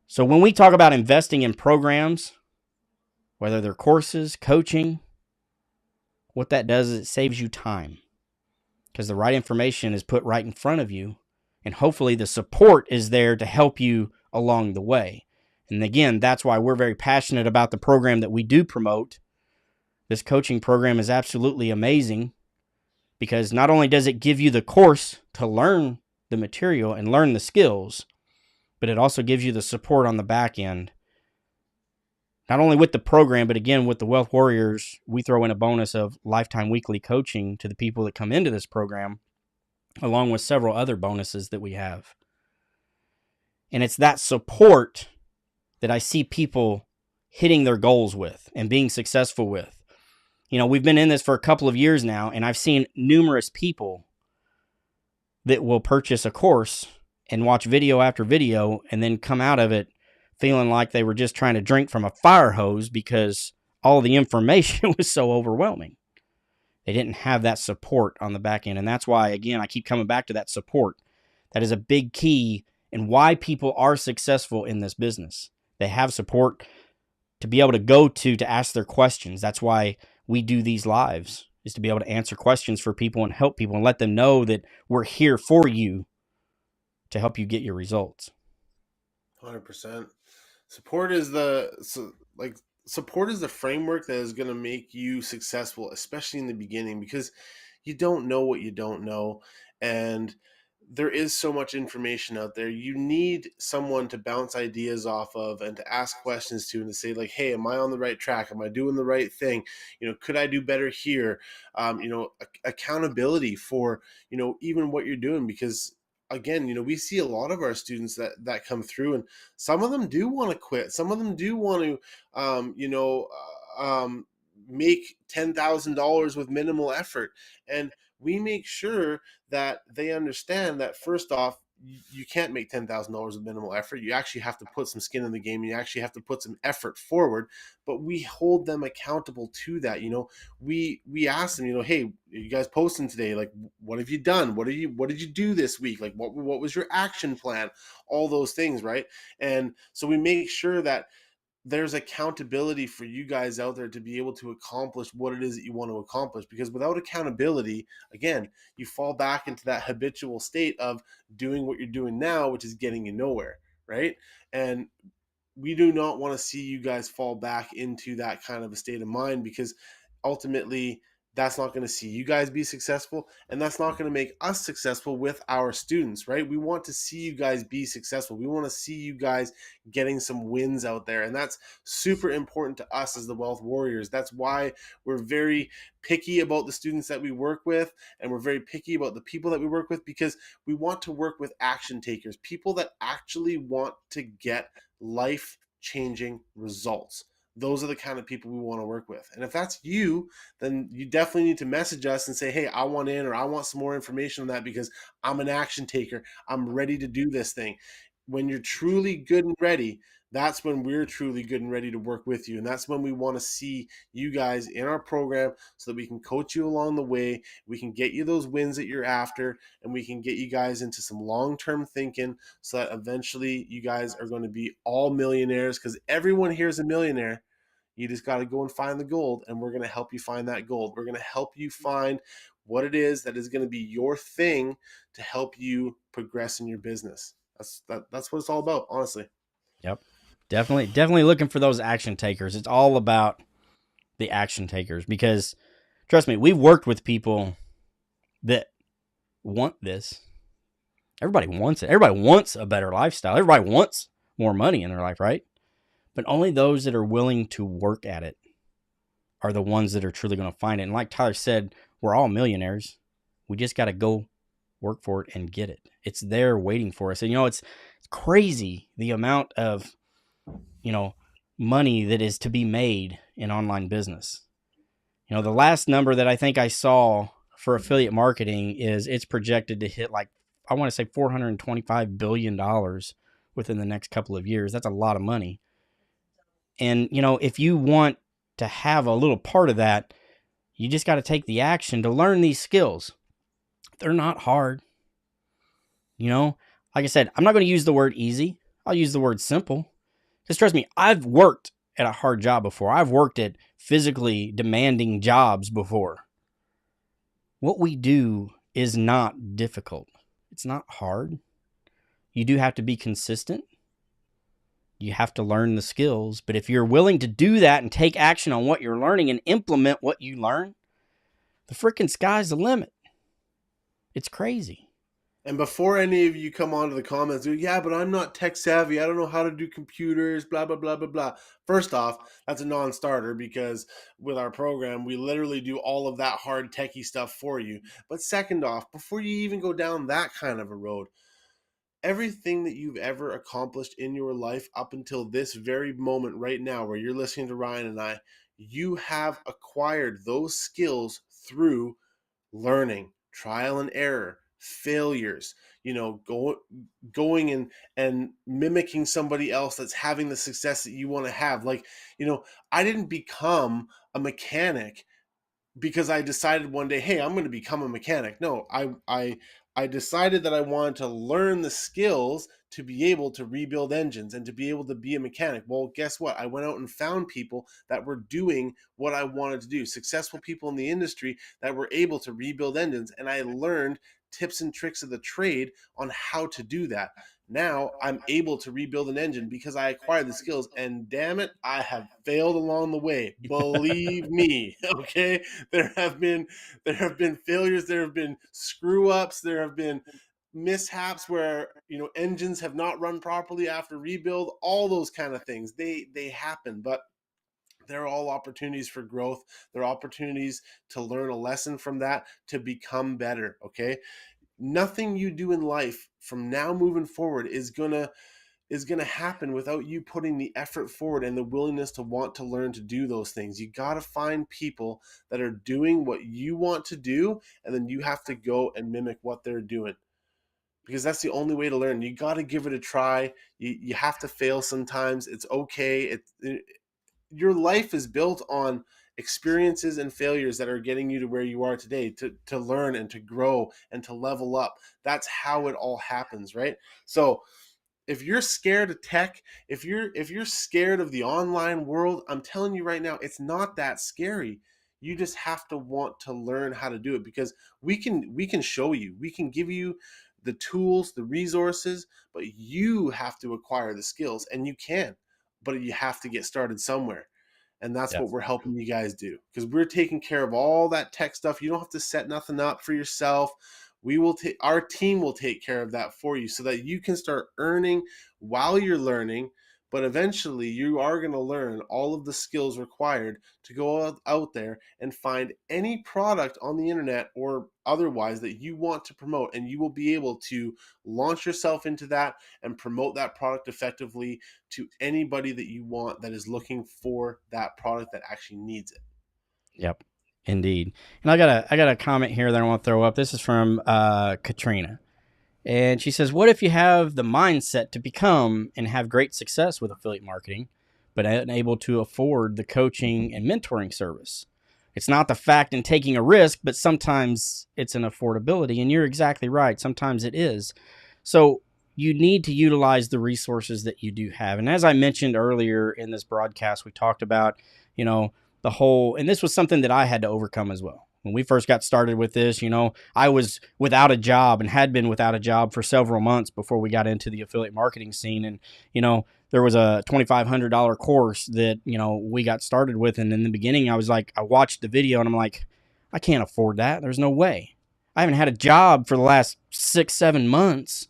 Speaker 2: So when we talk about investing in programs, whether they're courses, coaching, what that does is it saves you time because the right information is put right in front of you, and hopefully the support is there to help you along the way. And again, that's why we're very passionate about the program that we do promote. This coaching program is absolutely amazing because not only does it give you the course to learn the material and learn the skills, but it also gives you the support on the back end. Not only with the program, but again, with the Wealth Warriors, we throw in a bonus of lifetime weekly coaching to the people that come into this program, along with several other bonuses that we have. And it's that support that I see people hitting their goals with and being successful with. We've been in this for a couple of years now, and I've seen numerous people that will purchase a course and watch video after video and then come out of it feeling like they were just trying to drink from a fire hose because all the information was so overwhelming. They didn't have that support on the back end. And that's why, again, I keep coming back to that support. That is a big key in why people are successful in this business. They have support to be able to go to ask their questions. That's why we do these lives, is to be able to answer questions for people and help people and let them know that we're here for you to help you get your results.
Speaker 3: 100%. Support is support is the framework that is going to make you successful, especially in the beginning, because you don't know what you don't know, and there is so much information out there. You need someone to bounce ideas off of and to ask questions to, and to say, like, hey, am I on the right track? Am I doing the right thing? Could I do better here? Accountability for, even what you're doing, because again, we see a lot of our students that come through, and some of them do want to quit. Some of them do want to, make $10,000 with minimal effort. And we make sure that they understand that, first off, you can't make $10,000 with minimal effort. You actually have to put some skin in the game. And you actually have to put some effort forward. But we hold them accountable to that. We ask them, hey, you guys posting today? Like, what have you done? What did you do this week? Like, what was your action plan? All those things, right? And so we make sure that there's accountability for you guys out there to be able to accomplish what it is that you want to accomplish. Because without accountability, again, you fall back into that habitual state of doing what you're doing now, which is getting you nowhere, right? And we do not want to see you guys fall back into that kind of a state of mind, because ultimately that's not going to see you guys be successful, and that's not going to make us successful with our students, right? We want to see you guys be successful. We want to see you guys getting some wins out there, and that's super important to us as the Wealth Warriors. That's why we're very picky about the students that we work with, and we're very picky about the people that we work with, because we want to work with action takers, people that actually want to get life-changing results. Those are the kind of people we want to work with. And if that's you, then you definitely need to message us and say, hey, I want in, or I want some more information on that, because I'm an action taker. I'm ready to do this thing. When you're truly good and ready, that's when we're truly good and ready to work with you. And that's when we want to see you guys in our program, so that we can coach you along the way. We can get you those wins that you're after, and we can get you guys into some long-term thinking, so that eventually you guys are going to be all millionaires, because everyone here is a millionaire. You just got to go and find the gold, and we're going to help you find that gold. We're going to help you find what it is that is going to be your thing to help you progress in your business. That's what it's all about, honestly.
Speaker 2: Yep. Definitely looking for those action takers. It's all about the action takers, because trust me, we've worked with people that want this. Everybody wants it. Everybody wants a better lifestyle. Everybody wants more money in their life, right? But only those that are willing to work at it are the ones that are truly going to find it. And like Tyler said, we're all millionaires. We just got to go work for it and get it. It's there waiting for us. And, it's crazy the amount of, money that is to be made in online business. The last number that I think I saw for affiliate marketing is it's projected to hit, like, I want to say $425 billion within the next couple of years. That's a lot of money. And, if you want to have a little part of that, you just got to take the action to learn these skills. They're not hard. Like I said, I'm not going to use the word easy. I'll use the word simple. Because trust me, I've worked at a hard job before. I've worked at physically demanding jobs before. What we do is not difficult. It's not hard. You do have to be consistent. You have to learn the skills. But if you're willing to do that and take action on what you're learning and implement what you learn, the freaking sky's the limit. It's crazy.
Speaker 3: And before any of you come onto the comments, yeah, but I'm not tech savvy. I don't know how to do computers, blah, blah, blah, blah, blah. First off, that's a non-starter, because with our program, we literally do all of that hard techie stuff for you. But second off, before you even go down that kind of a road, everything that you've ever accomplished in your life up until this very moment right now, where you're listening to Ryan and I, you have acquired those skills through learning, trial and error, failures. going and mimicking somebody else that's having the success that you want to have. Like, I didn't become a mechanic because I decided one day, hey, I'm going to become a mechanic. No, I decided that I wanted to learn the skills to be able to rebuild engines and to be able to be a mechanic. Well, guess what? I went out and found people that were doing what I wanted to do, successful people in the industry that were able to rebuild engines, and I learned tips and tricks of the trade on how to do that. Now I'm able to rebuild an engine because I acquired the skills, and damn it, I have failed along the way. Believe me, okay? There have been failures, there have been screw ups, there have been mishaps where engines have not run properly after rebuild. All those kind of things, they happen, but they're all opportunities for growth. They're opportunities to learn a lesson from that, to become better. Okay, nothing you do in life from now moving forward is gonna happen without you putting the effort forward and the willingness to want to learn to do those things. You got to find people that are doing what you want to do, and then you have to go and mimic what they're doing, because that's the only way to learn. You got to give it a try. You have to fail sometimes. It's okay. Your life is built on experiences and failures that are getting you to where you are today, to learn and to grow and to level up. That's how it all happens, right? So if you're scared of tech, if you're scared of the online world, I'm telling you right now, it's not that scary. You just have to want to learn how to do it, because we can show you, we can give you the tools, the resources, but you have to acquire the skills, and you can, but you have to get started somewhere. And that's what we're helping you guys do, because we're taking care of all that tech stuff. You don't have to set nothing up for yourself. Our team will take care of that for you, so that you can start earning while you're learning. But eventually you are going to learn all of the skills required to go out there and find any product on the internet or otherwise that you want to promote, and you will be able to launch yourself into that and promote that product effectively to anybody that you want that is looking for that product, that actually needs it.
Speaker 2: Yep, indeed. And I got a comment here that I want to throw up. This is from Katrina. And she says, what if you have the mindset to become and have great success with affiliate marketing, but unable to afford the coaching and mentoring service? It's not the fact in taking a risk, but sometimes it's an affordability. And you're exactly right. Sometimes it is. So you need to utilize the resources that you do have. And as I mentioned earlier in this broadcast, we talked about, the whole, and this was something that I had to overcome as well. When we first got started with this, I was without a job and had been without a job for several months before we got into the affiliate marketing scene. And, there was a $2,500 course that, we got started with. And in the beginning, I watched the video and I'm like, I can't afford that. There's no way. I haven't had a job for the last 6-7 months.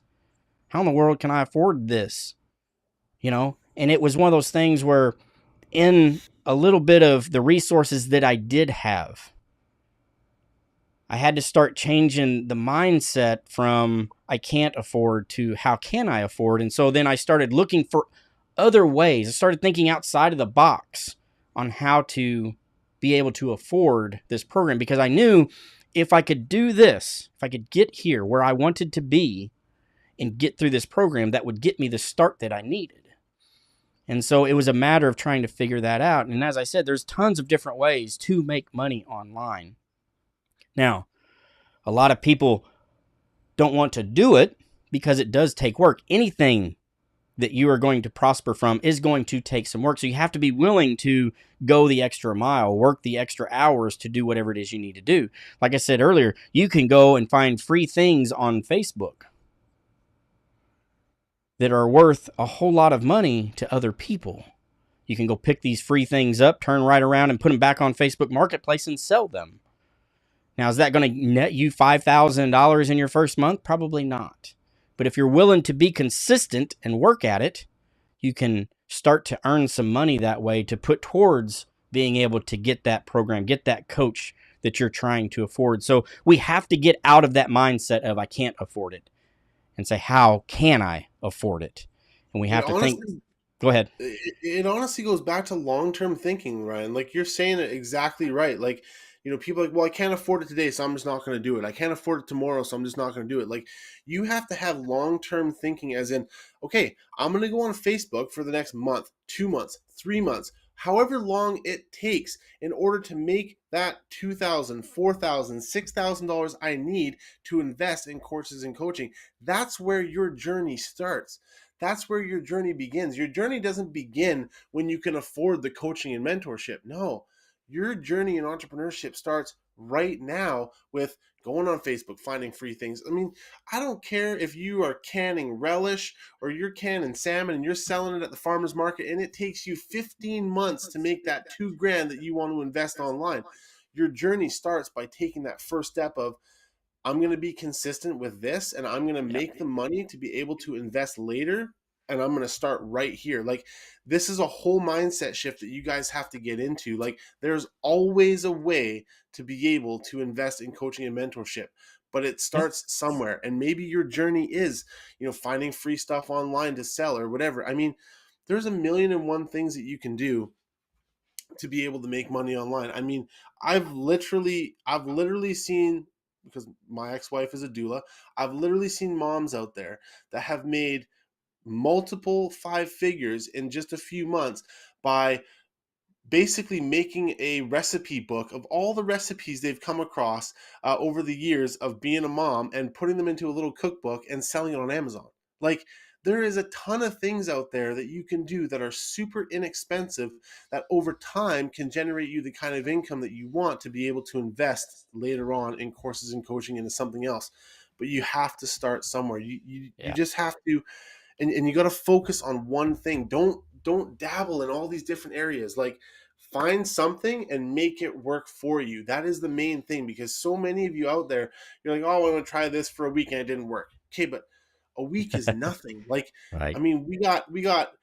Speaker 2: How in the world can I afford this? And it was one of those things where, in a little bit of the resources that I did have, I had to start changing the mindset from I can't afford to how can I afford. And so then I started looking for other ways. I started thinking outside of the box on how to be able to afford this program, because I knew if I could do this, if I could get here where I wanted to be and get through this program, that would get me the start that I needed. And so it was a matter of trying to figure that out. And as I said, there's tons of different ways to make money online. Now, a lot of people don't want to do it because it does take work. Anything that you are going to prosper from is going to take some work. So you have to be willing to go the extra mile, work the extra hours to do whatever it is you need to do. Like I said earlier, you can go and find free things on Facebook that are worth a whole lot of money to other people. You can go pick these free things up, turn right around and put them back on Facebook Marketplace and sell them. Now, is that going to net you $5,000 in your first month? Probably not. But if you're willing to be consistent and work at it, you can start to earn some money that way to put towards being able to get that program, get that coach that you're trying to afford. So we have to get out of that mindset of I can't afford it and say, how can I afford it? And we have to think. Go ahead.
Speaker 3: It honestly goes back to long-term thinking, Ryan. Like, you're saying it exactly right. Like, people are like, well, I can't afford it today, so I'm just not going to do it. I can't afford it tomorrow, so I'm just not going to do it. Like, you have to have long-term thinking, as in, okay, I'm going to go on Facebook for the next month, 2 months, 3 months, however long it takes in order to make that $2,000, $4,000, $6,000 I need to invest in courses and coaching. That's where your journey starts. That's where your journey begins. Your journey doesn't begin when you can afford the coaching and mentorship. No, your journey in entrepreneurship starts right now with going on Facebook, finding free things. I mean, I don't care if you are canning relish or you're canning salmon and you're selling it at the farmer's market and it takes you 15 months to make that $2,000 that you want to invest online. Your journey starts by taking that first step of, I'm going to be consistent with this and I'm going to make the money to be able to invest later. And I'm going to start right here. Like, this is a whole mindset shift that you guys have to get into. Like, there's always a way to be able to invest in coaching and mentorship, but it starts somewhere. And maybe your journey is, finding free stuff online to sell or whatever. I mean, there's 1,000,001 things that you can do to be able to make money online. I mean, I've literally seen, because my ex-wife is a doula, I've literally seen moms out there that have made multiple 5 figures in just a few months by basically making a recipe book of all the recipes they've come across over the years of being a mom and putting them into a little cookbook and selling it on Amazon. Like, there is a ton of things out there that you can do that are super inexpensive that over time can generate you the kind of income that you want to be able to invest later on in courses and coaching into something else. But you have to start somewhere. You just have to, and you got to focus on one thing. Don't dabble in all these different areas. Like, find something and make it work for you. That is the main thing, because so many of you out there, you're like, oh, I'm going to try this for a week and it didn't work. Okay, but a week is nothing. Like,
Speaker 2: Right.
Speaker 3: I mean, we got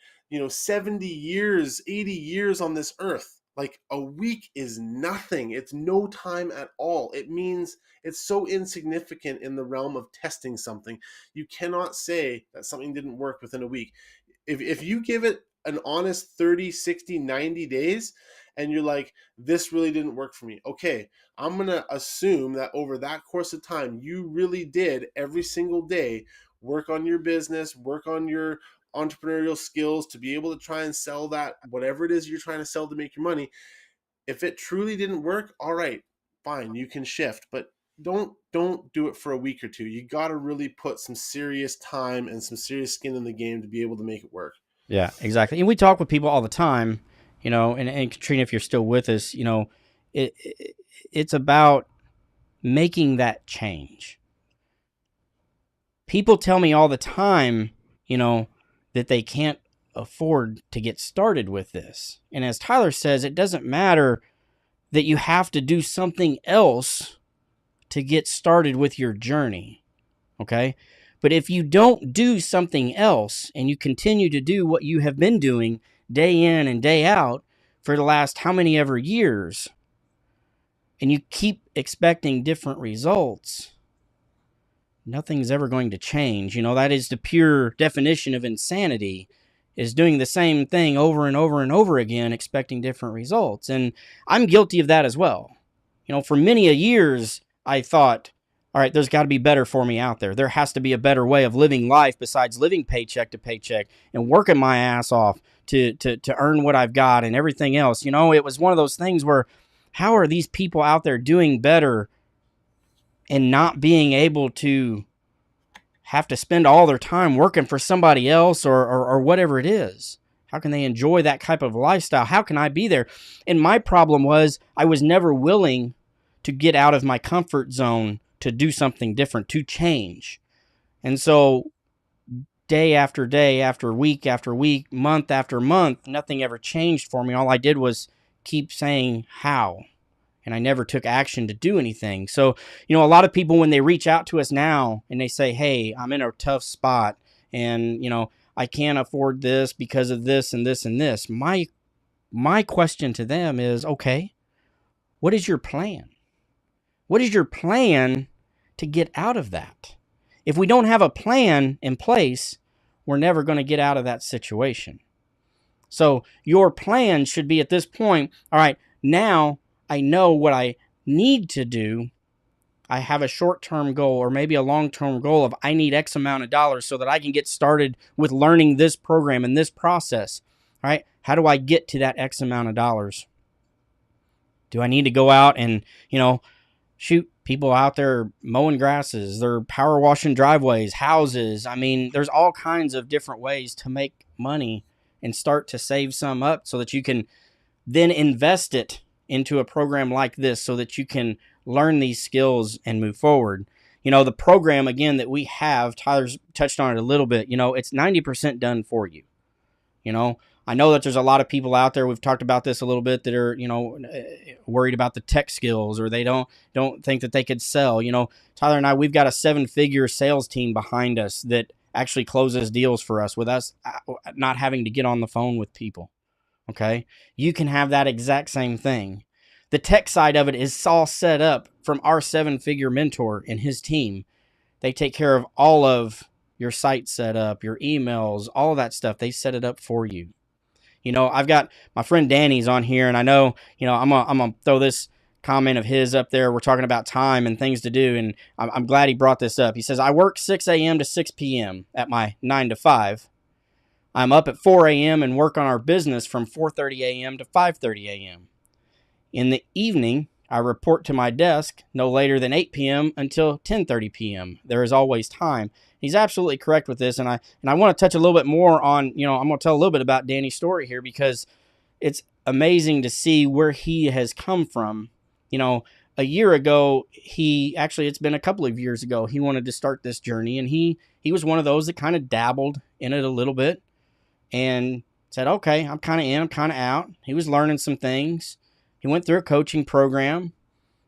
Speaker 3: 70 years, 80 years on this earth. Like, a week is nothing. It's no time at all. It means it's so insignificant in the realm of testing something. You cannot say that something didn't work within a week. If you give it an honest 30, 60, 90 days and you're like, this really didn't work for me. Okay, I'm going to assume that over that course of time, you really did every single day work on your business, work on your entrepreneurial skills to be able to try and sell that, whatever it is you're trying to sell to make your money. If it truly didn't work, all right, fine, you can shift, but don't do it for a week or two. You got to really put some serious time and some serious skin in the game to be able to make it work.
Speaker 2: Yeah, exactly. And we talk with people all the time, and Katrina, if you're still with us, it's about making that change. People tell me all the time, that they can't afford to get started with this. And as Tyler says, it doesn't matter that you have to do something else to get started with your journey. Okay? But if you don't do something else and you continue to do what you have been doing day in and day out for the last how many ever years, and you keep expecting different results, nothing's ever going to change. That is the pure definition of insanity, is doing the same thing over and over and over again, expecting different results. And I'm guilty of that as well. For many a years, I thought, all right, there's got to be better for me out there. There has to be a better way of living life besides living paycheck to paycheck and working my ass off to earn what I've got and everything else. It was one of those things where, how are these people out there doing better and not being able to have to spend all their time working for somebody else or whatever it is? How can they enjoy that type of lifestyle? How can I be there? And my problem was, I was never willing to get out of my comfort zone to do something different, to change. And so day after day, after week, month after month, nothing ever changed for me. All I did was keep saying how, and I never took action to do anything. So, a lot of people, when they reach out to us now and they say, hey, I'm in a tough spot and, I can't afford this because of this and this and this. My question to them is, okay, what is your plan? What is your plan to get out of that? If we don't have a plan in place, we're never going to get out of that situation. So your plan should be, at this point, all right, now I know what I need to do. I have a short-term goal or maybe a long-term goal of I need X amount of dollars so that I can get started with learning this program and this process, right? How do I get to that X amount of dollars? Do I need to go out and, shoot, people out there mowing grasses, they're power washing driveways, houses. I mean, there's all kinds of different ways to make money and start to save some up so that you can then invest it into a program like this so that you can learn these skills and move forward. The program, again, that we have, Tyler's touched on it a little bit, it's 90% done for you. I know that there's a lot of people out there, we've talked about this a little bit, that are, worried about the tech skills, or they don't think that they could sell. Tyler and I, we've got a 7-figure sales team behind us that actually closes deals for us with us not having to get on the phone with people. Okay. You can have that exact same thing. The tech side of it is all set up from our 7-figure mentor and his team. They take care of all of your site setup, your emails, all of that stuff. They set it up for you. I've got my friend Danny's on here, and I know, I'm going to throw this comment of his up there. We're talking about time and things to do, and I'm glad he brought this up. He says, I work 6 a.m. to 6 p.m. at my 9 to 5. I'm up at 4 a.m. and work on our business from 4:30 a.m. to 5:30 a.m. In the evening, I report to my desk no later than 8 p.m. until 10:30 p.m. There is always time. He's absolutely correct with this, and I want to touch a little bit more on, I'm going to tell a little bit about Danny's story here, because it's amazing to see where he has come from. A year ago, it's been a couple of years ago, he wanted to start this journey, and he was one of those that kind of dabbled in it a little bit and said, okay, I'm kind of in, I'm kind of out. He was learning some things. He went through a coaching program.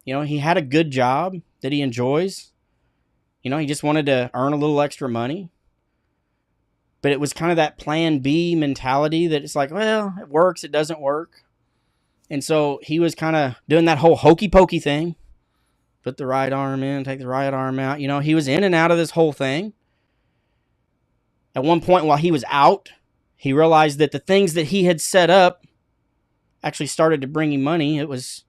Speaker 2: He had a good job that he enjoys. He just wanted to earn a little extra money. But it was kind of that plan B mentality that it's like, well, it works, it doesn't work. And so he was kind of doing that whole hokey pokey thing. Put the right arm in, take the right arm out. He was in and out of this whole thing. At one point while he was out, he realized that the things that he had set up actually started to bring him money. It was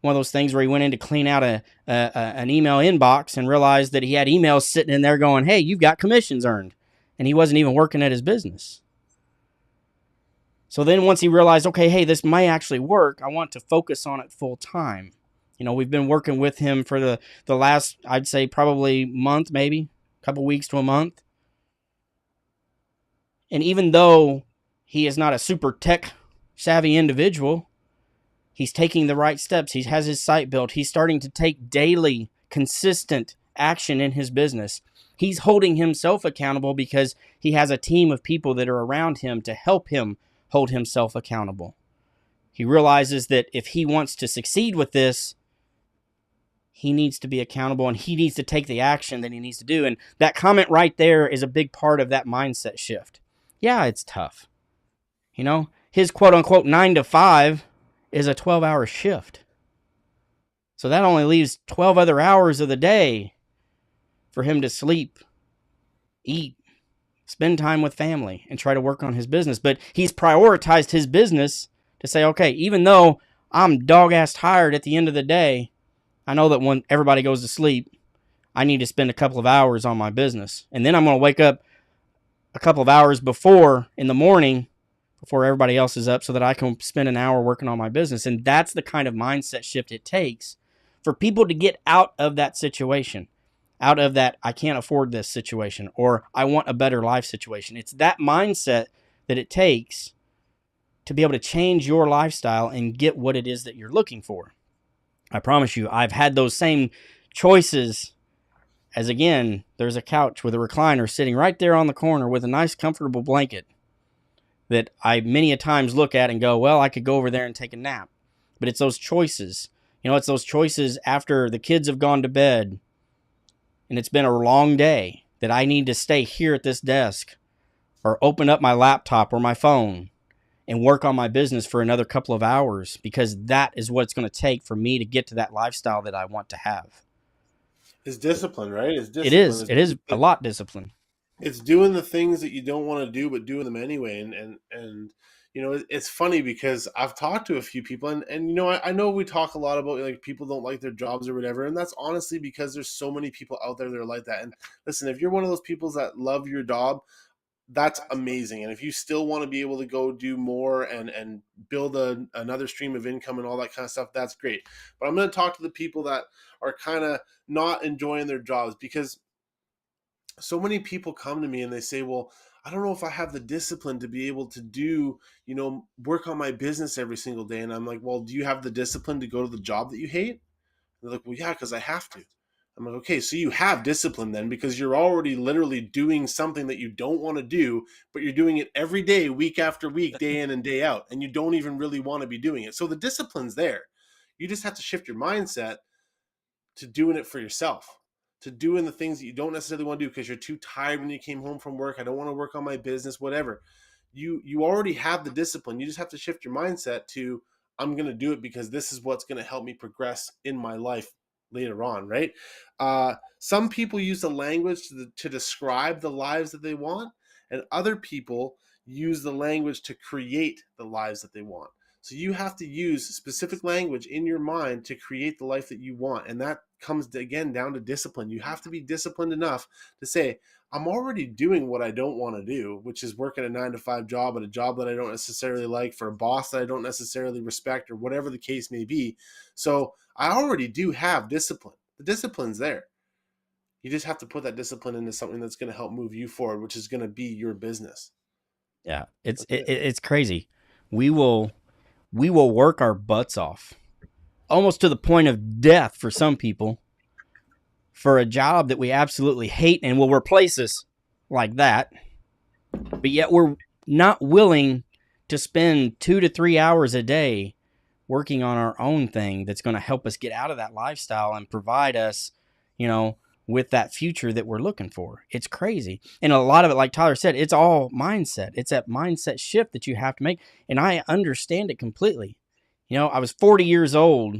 Speaker 2: one of those things where he went in to clean out an email inbox and realized that he had emails sitting in there going, hey, you've got commissions earned. And he wasn't even working at his business. So then once he realized, okay, hey, this may actually work, I want to focus on it full time. We've been working with him for the last, I'd say probably month, maybe a couple weeks to a month. And even though he is not a super tech savvy individual, he's taking the right steps. He has his site built. He's starting to take daily, consistent action in his business. He's holding himself accountable because he has a team of people that are around him to help him hold himself accountable. He realizes that if he wants to succeed with this, he needs to be accountable and he needs to take the action that he needs to do. And that comment right there is a big part of that mindset shift. Yeah, it's tough. His quote unquote 9 to 5 is a 12-hour shift. So that only leaves 12 other hours of the day for him to sleep, eat, spend time with family, and try to work on his business. But he's prioritized his business to say, okay, even though I'm dog-ass tired at the end of the day, I know that when everybody goes to sleep, I need to spend a couple of hours on my business. And then I'm going to wake up a couple of hours before in the morning, before everybody else is up, so that I can spend an hour working on my business. And that's the kind of mindset shift it takes for people to get out of that situation, out of that I can't afford this situation, or I want a better life situation. It's that mindset that it takes to be able to change your lifestyle and get what it is that you're looking for. I promise you, I've had those same choices as, again, there's a couch with a recliner sitting right there on the corner with a nice comfortable blanket that I many a times look at and go, well, I could go over there and take a nap. But it's those choices. It's those choices after the kids have gone to bed and it's been a long day that I need to stay here at this desk or open up my laptop or my phone and work on my business for another couple of hours, because that is what it's going to take for me to get to that lifestyle that I want to have.
Speaker 3: It's discipline, right? It's discipline.
Speaker 2: It is a lot discipline.
Speaker 3: It's doing the things that you don't want to do, but doing them anyway. And it's funny because I've talked to a few people, and I know we talk a lot about like people don't like their jobs or whatever, and that's honestly because there's so many people out there that are like that. And listen, if you're one of those people that love your job, that's amazing. And if you still want to be able to go do more and build another stream of income and all that kind of stuff, that's great. But I'm going to talk to the people that are kind of not enjoying their jobs, because so many people come to me and they say, well, I don't know if I have the discipline to be able to do, work on my business every single day. And I'm like, well, do you have the discipline to go to the job that you hate? They're like, well, yeah, because I have to. I'm like, okay, so you have discipline then, because you're already literally doing something that you don't want to do, but you're doing it every day, week after week, day in and day out, and you don't even really want to be doing it. So the discipline's there. You just have to shift your mindset to doing it for yourself, to doing the things that you don't necessarily want to do because you're too tired when you came home from work. I don't want to work on my business, whatever. You already have the discipline. You just have to shift your mindset to, I'm going to do it because this is what's going to help me progress in my life later on, right? Some people use the language to describe the lives that they want, and other people use the language to create the lives that they want. So you have to use specific language in your mind to create the life that you want. And that comes, again, down to discipline. You have to be disciplined enough to say, I'm already doing what I don't want to do, which is working a 9-to-5 job at a job that I don't necessarily like, for a boss that I don't necessarily respect, or whatever the case may be. So I already do have discipline. The discipline's there. You just have to put that discipline into something that's going to help move you forward, which is going to be your business.
Speaker 2: Yeah, it's crazy. We will work our butts off, almost to the point of death for some people, for a job that we absolutely hate and will replace us like that. But yet we're not willing to spend 2 to 3 hours a day working on our own thing that's going to help us get out of that lifestyle and provide us, with that future that we're looking for. It's crazy. And a lot of it, like Tyler said, it's all mindset. It's that mindset shift that you have to make. And I understand it completely. I was 40 years old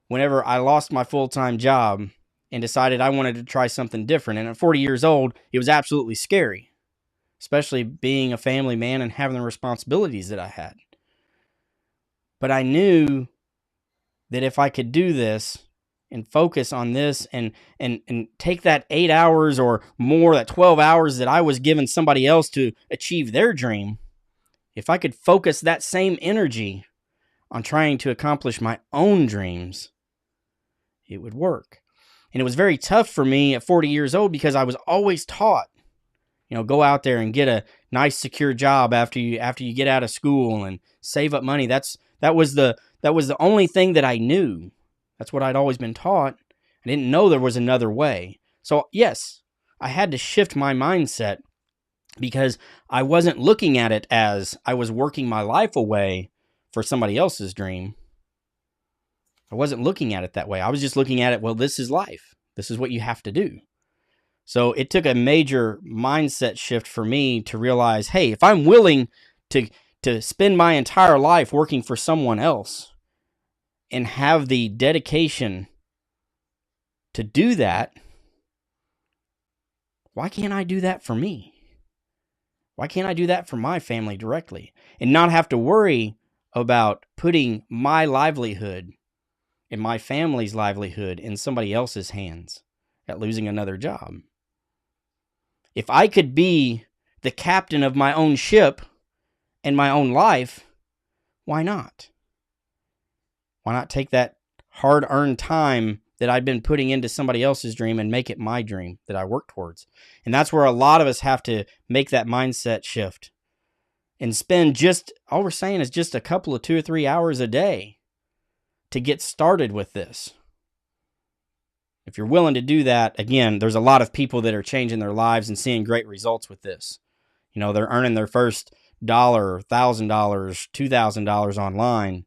Speaker 2: whenever I lost my full-time job and decided I wanted to try something different. And at 40 years old, it was absolutely scary, especially being a family man and having the responsibilities that I had. But I knew that if I could do this and focus on this and take that 8 hours or more, that 12 hours that I was giving somebody else to achieve their dream, if I could focus that same energy on trying to accomplish my own dreams, it would work. And it was very tough for me at 40 years old because I was always taught, go out there and get a nice secure job after you get out of school and save up money. That was the only thing that I knew. That's what I'd always been taught. I didn't know there was another way. So yes, I had to shift my mindset because I wasn't looking at it as I was working my life away for somebody else's dream. I wasn't looking at it that way. I was just looking at it, well, this is life. This is what you have to do. So it took a major mindset shift for me to realize, hey, if I'm willing to spend my entire life working for someone else and have the dedication to do that, why can't I do that for me? Why can't I do that for my family directly and not have to worry about putting my livelihood and my family's livelihood in somebody else's hands at losing another job? If I could be the captain of my own ship and my own life, why not? Why not take that hard-earned time that I've been putting into somebody else's dream and make it my dream that I work towards? And that's where a lot of us have to make that mindset shift and spend all we're saying is just a couple of 2 or 3 hours a day to get started with this. If you're willing to do that, again, there's a lot of people that are changing their lives and seeing great results with this. They're earning their first $1,000, $1,000, $2,000 online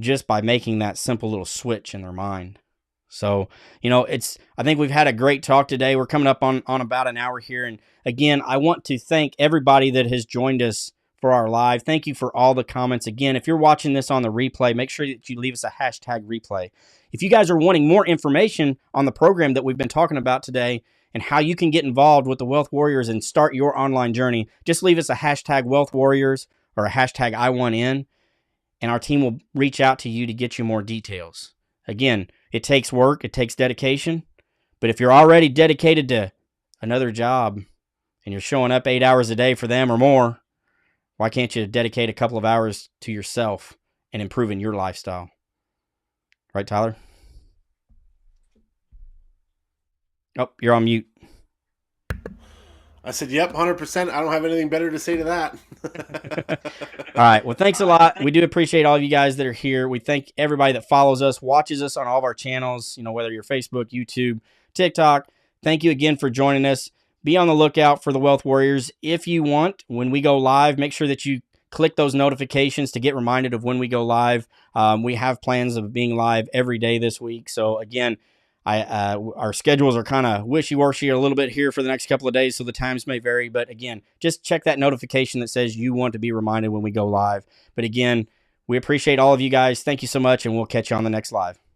Speaker 2: just by making that simple little switch in their mind. So, I think we've had a great talk today. We're coming up on about an hour here. And again, I want to thank everybody that has joined us for our live. Thank you for all the comments. Again, if you're watching this on the replay, make sure that you leave us a hashtag replay. If you guys are wanting more information on the program that we've been talking about today and how you can get involved with the Wealth Warriors and start your online journey, just leave us a hashtag Wealth Warriors or a hashtag I want in, and our team will reach out to you to get you more details. Again, it takes work, it takes dedication, but if you're already dedicated to another job and you're showing up 8 hours a day for them or more, why can't you dedicate a couple of hours to yourself and improving your lifestyle? Right, Tyler? Oh, you're on mute.
Speaker 3: I said, yep, 100%. I don't have anything better to say to that.
Speaker 2: All right. Well, thanks a lot. We do appreciate all of you guys that are here. We thank everybody that follows us, watches us on all of our channels, whether you're Facebook, YouTube, TikTok. Thank you again for joining us. Be on the lookout for the Wealth Warriors. If you want, when we go live, make sure that you click those notifications to get reminded of when we go live. We have plans of being live every day this week. So again, our schedules are kind of wishy-washy a little bit here for the next couple of days, so the times may vary. But again, just check that notification that says you want to be reminded when we go live. But again, we appreciate all of you guys. Thank you so much, and we'll catch you on the next live.